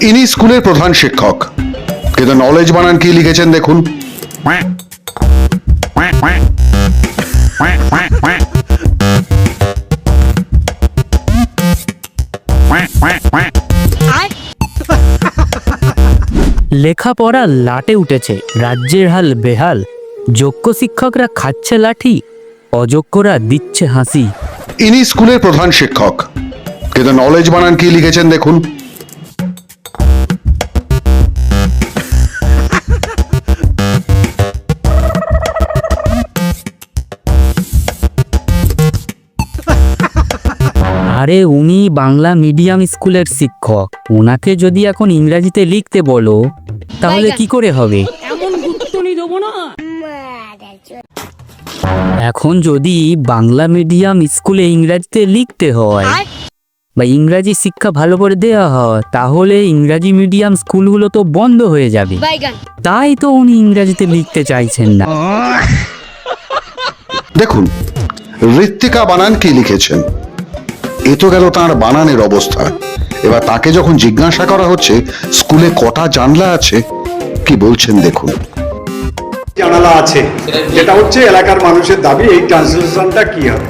ইনি স্কুলের প্রধান শিক্ষক, কিন্তু নলেজ বানান কি লিখেছেন দেখুন। লেখাপড়া লাটে উঠেছে, রাজ্যের হাল বেহাল। যোগ্য শিক্ষকরা খাচ্ছে লাঠি, অযোগ্যরা দিচ্ছে হাসি। ইনি স্কুলের প্রধান শিক্ষক, কিন্তু নলেজ বানান কি লিখেছেন দেখুন। আরে উনি বাংলা মিডিয়াম স্কুলের শিক্ষক, ওনাকে যদি এখন ইংরাজিতে লিখতে বলো তাহলে কি করে হবে? এখন যদি বাংলা মিডিয়াম স্কুলে ইংরাজিতে লিখতে হয় বা ইংরাজি শিক্ষা ভালো করে দেওয়া হয়, তাহলে ইংরাজি মিডিয়াম স্কুলগুলো তো বন্ধ হয়ে যাবে। তাই তো উনি ইংরাজিতে লিখতে চাইছেন না। দেখুন, ঋত্বিকা বানান কি লিখেছেন। এ তো গেল তাঁর বানানের অবস্থা। এবার তাকে যখন জিজ্ঞাসা করা হচ্ছে স্কুলে কটা জানলা আছে, কি বলছেন দেখুন। জানালা আছে, যেটা হচ্ছে এলাকার মানুষের দাবি। এই ট্রান্সলেশনটা কি হবে?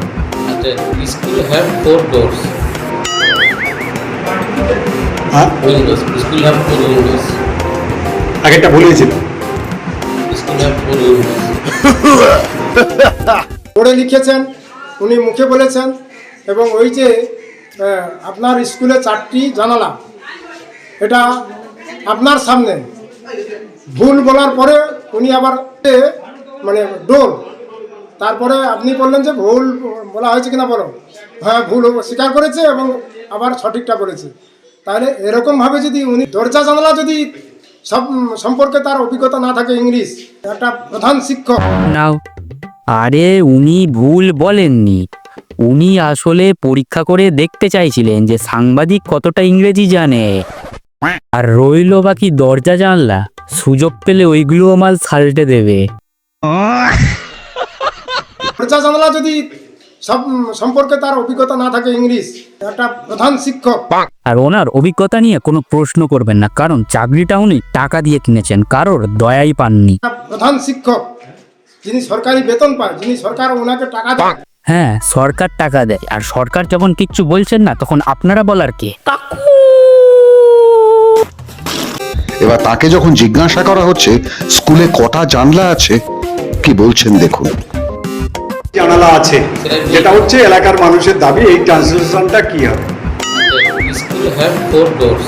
School have 4 doors. হ্যাঁ, Windows. School have 4 windows. আগেরটা ভুলেছিল। School have 4 windows. পড়ে লিখেছেন, উনি মুখে বলেছেন। এবং ওই যে আপনার স্কুলে 4টি জানালা, এটা আপনার সামনে ভুল বলার পরে উনি আবার মানে ডোর, তারপরে আপনি বললেন যে ভুল বলা হয়েছে কিনা বলো। হ্যাঁ, ভুল স্বীকার করেছে এবং আবার সঠিকটা বলেছে। তাহলে এরকমভাবে যদি উনি দরজা জানালা যদি সব সম্পর্কে তার অভিজ্ঞতা না থাকে, ইংলিশ একটা প্রধান শিক্ষক। নাও, আরে উনি ভুল বলেননি, উনি আসলে পরীক্ষা করে দেখতে চাইছিলেন যে সাংবাদিক কতটা ইংরেজি জানে। আর রইল বাকি দরজা জানলা, সুযোগ পেলে ওইগুলো মাল সাল্টে দেবে। দরজা জানালা যদি সব সম্পর্কে তার অভিজ্ঞতা না থাকে, ইংলিশ একটা প্রধান শিক্ষক। আর ওনার অভিজ্ঞতা নিয়ে কোনো প্রশ্ন করবেন না, কারণ চাকরিটা উনি টাকা দিয়ে কিনেছেন, কারোর দয়াই পাননি। প্রধান শিক্ষক যিনি সরকারি বেতন পায়, যিনি সরকার ওনাকে টাকা দেয়। হ্যাঁ, সরকার টাকা দেয়, আর সরকার যখন কিচ্ছু বলছেন না তখন আপনারা বলার কে? এবার তাকে যখন জিজ্ঞাসা করা হচ্ছে স্কুলে কটা জানলা আছে, কি বলছেন দেখুন। জানালা আছে, যেটা হচ্ছে এলাকার মানুষের দাবি। এই ট্রান্সলেশনটা কি হবে? School have 4 doors.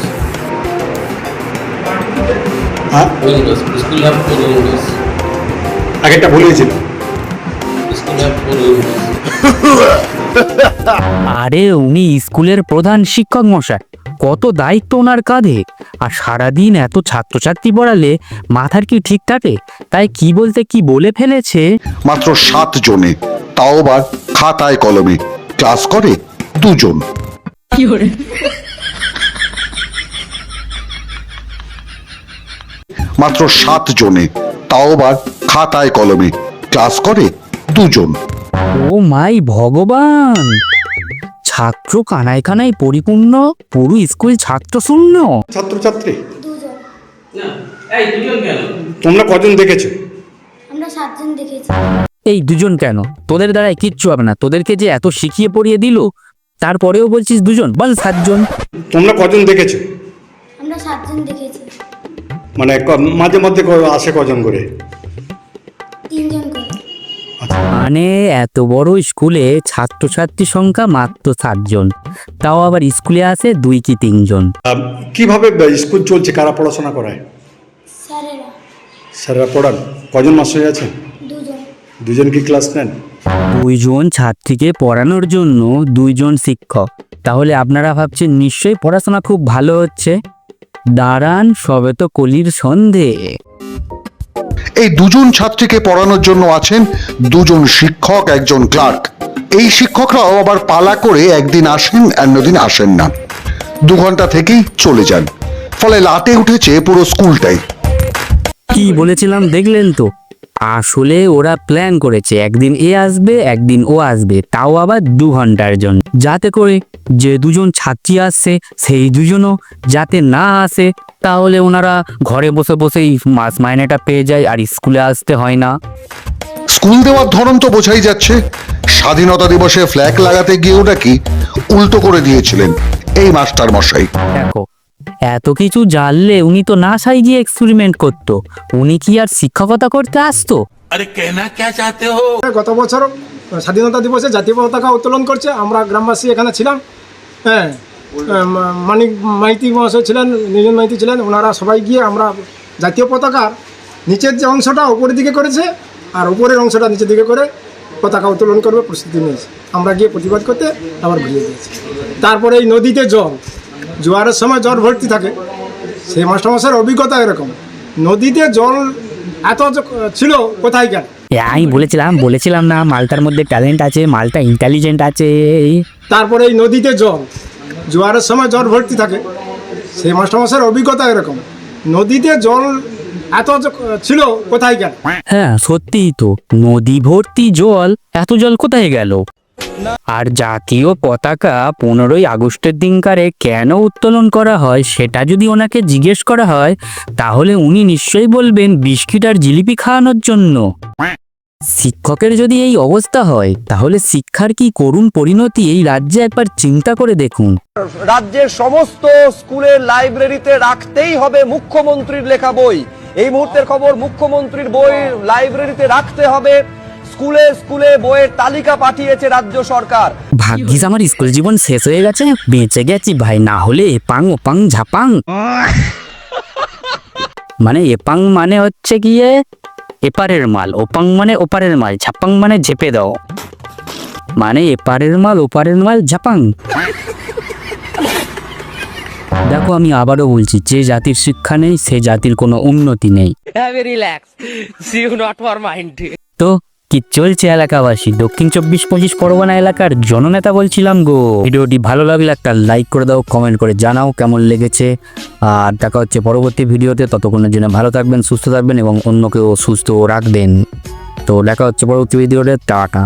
হ্যাঁ, Windows. School have 4 windows. আগেরটা ভুলেছিল। School have 4 windows. আরে উনি স্কুলের প্রধান শিক্ষক মশাই, কত দায়িত্ব ওনার কাঁধে। আর সারাদিন এত ছাত্রছাত্রী পড়ালে মাথার কি ঠিক থাকে? তাই কি বলতে কি বলে ফেলেছে। মাত্র 7 জনে, তাও আবার খাতায় কলমে। ক্লাস করে 2 জন। মাত্র 7 জনে, তাও আবার খাতায় কলমে। ক্লাস করে 2 জন। ও মাই ভগবান, ছাত্র কানায় কানায় পরিপূর্ণ, পুরো স্কুল ছাত্র শূন্য। ছাত্রছাত্রী তোমরা কজন দেখেছো? আমরা 7 জন দেখেছি। এই 2 জন কেন? তোদের দ্বারাই কিচ্ছু হবে না, তোদেরকে যে এত শিখিয়ে পড়িয়ে দিল, তারপরেও বলছিস 2 জন, বল 7 জন। তোমরা কজন দেখেছো? আমরা 7 জন দেখেছি। মানে মাঝে মধ্যে আসে কজন করে? 3 জন করে। মানে এত বড় স্কুলে ছাত্রছাত্রী সংখ্যা মাত্র 7 জন, তাও আবার স্কুলে আসে 2 কি 3 জন। কিভাবে স্কুল চলছে? কারা পড়াশোনা করায়? স্যারেরা স্যাররা পড়ান? কজন মাস্টার আছেন? 2 জন। 2 জন কি ক্লাস নেন? 2 জন ছাত্রীকে পড়ানোর জন্য 2 জন শিক্ষক। তাহলে আপনারা ভাবছেন নিশ্চয়ই পড়াশোনা খুব ভালো হচ্ছে। দাঁড়ান, সবে তো কলির সন্ধে। এই 2 জন ছাত্রীকে পড়ানোর জন্য আছেন 2 জন শিক্ষক, 1 জন ক্লার্ক। এই শিক্ষকরাও আবার পালা করে একদিন আসেন, অন্যদিন আসেন না। 2 ঘন্টা থেকেই চলে যান। ফলে লাটে উঠেছে পুরো স্কুলটাই। কি বলেছিলাম দেখলেন তো? আসলে ওরা প্ল্যান করেছে, একদিন এ আসবে একদিন ও আসবে, তাও আবার 2 ঘন্টার জন্য, যাতে করে যে দুজন ছাত্রী আসছে সেই দুজনও যাতে না আসে, তাহলে ওনারা ঘরে বসে বসেই মাস মাইনেটা পেয়ে যায় আর স্কুলে আসতে হয় না। স্কুল দেওয়ার ধরন তো বোঝাই যাচ্ছে। স্বাধীনতা দিবসে ফ্ল্যাগ লাগাতে গিয়েও নাকি উল্টো করে দিয়েছিলেন এই মাস্টার মশাই। দেখো, এত কিছু জানলে উনি তো না সাই গিয়ে এক্সপেরিমেন্ট করতো, উনি কি আর শিক্ষকতা করতে আসতো? গত বছর স্বাধীনতা দিবসে জাতীয় পতাকা উত্তোলন করছে, আমরা গ্রামবাসী এখানে ছিলাম। হ্যাঁ, মানিক মাইতি মহাশয় ছিলেন, নিরঞ্জন মাইতি ছিলেন, ওনারা সবাই গিয়ে আমরা জাতীয় পতাকার নিচের যে অংশটা উপরের দিকে করেছে আর উপরের অংশটা নিচের দিকে করে পতাকা উত্তোলন করবে প্রস্তুতি নিয়েছে। আমরা গিয়ে প্রতিবাদ করতে আবার ঘুরিয়ে দিয়েছি। তারপরে এই নদীতে জল, জোয়ারের সময় জল ভর্তি থাকে, সেই মাস্টারমশাইয়ের অভিজ্ঞতা এরকম, নদীতে জল এত ছিল কোথায় গেল। আমি বলেছিলাম না মালটার মধ্যে ট্যালেন্ট আছে, মালটা ইন্টেলিজেন্ট আছে। তারপরে এই নদীতে জল, জোয়ারের সময় জল ভর্তি থাকে, সেই মাস্টারমশাইয়ের অভিজ্ঞতা এরকম, নদীতে জল এত ছিল কোথায় গেল। হ্যাঁ সত্যিই তো, নদী ভর্তি জল, এত জল কোথায় গেল? আর জাতীয় পতাকা 15ই আগস্টের দিনকারে কেন উত্তোলন করা হয় সেটা যদি ওনাকে জিজ্ঞেস করা হয়, তাহলে উনি নিশ্চয়ই বলবেন বিস্কিট আর জিলিপি খাওয়ানোর জন্য। শিক্ষকের যদি এই অবস্থা হয়, তাহলে শিক্ষার কি করুণ পরিণতি এই রাজ্যে একবার চিন্তা করে দেখুন। রাজ্যের সমস্ত স্কুলের লাইব্রেরিতে রাখতেই হবে মুখ্যমন্ত্রীর লেখা বই। এই মুহূর্তের খবর, মুখ্যমন্ত্রীর বই লাইব্রেরিতে রাখতে হবে। স্কুলে স্কুলে বইয়ের তালিকা পাঠিয়েছে রাজ্য সরকার। ভাগ্যিস আমার স্কুল জীবন শেষ হয়ে গেছে, বেঁচে গেছি ভাই, না হলে এপাং ওপাং ঝাপাং। মানে এপাং মানে হচ্ছে গিয়ে এপারের মাল, ওপাং মানে ওপারের মাল, ঝাপাং মানে ঝেপে দাও, মানে এপারের মাল ওপারের মাল ঝাপাং। দেখো আমি আবারও বলছি, যে জাতির শিক্ষা নেই সে জাতির কোনো উন্নতি নেই। তো কি চলছে এলাকাবাসী? দক্ষিণ 24-25 পরগনা এলাকার জননেতা বলছিলাম গো। ভিডিওটি ভালো লাগলে একটা লাইক করে দাও, কমেন্ট করে জানাও কেমন লেগেছে। আর দেখা হচ্ছে পরবর্তী ভিডিওতে, ততক্ষণের জন্য ভালো থাকবেন, সুস্থ থাকবেন এবং অন্যকেও সুস্থ রাখবেন। তো দেখা হচ্ছে পরবর্তী ভিডিওতে, টাটা।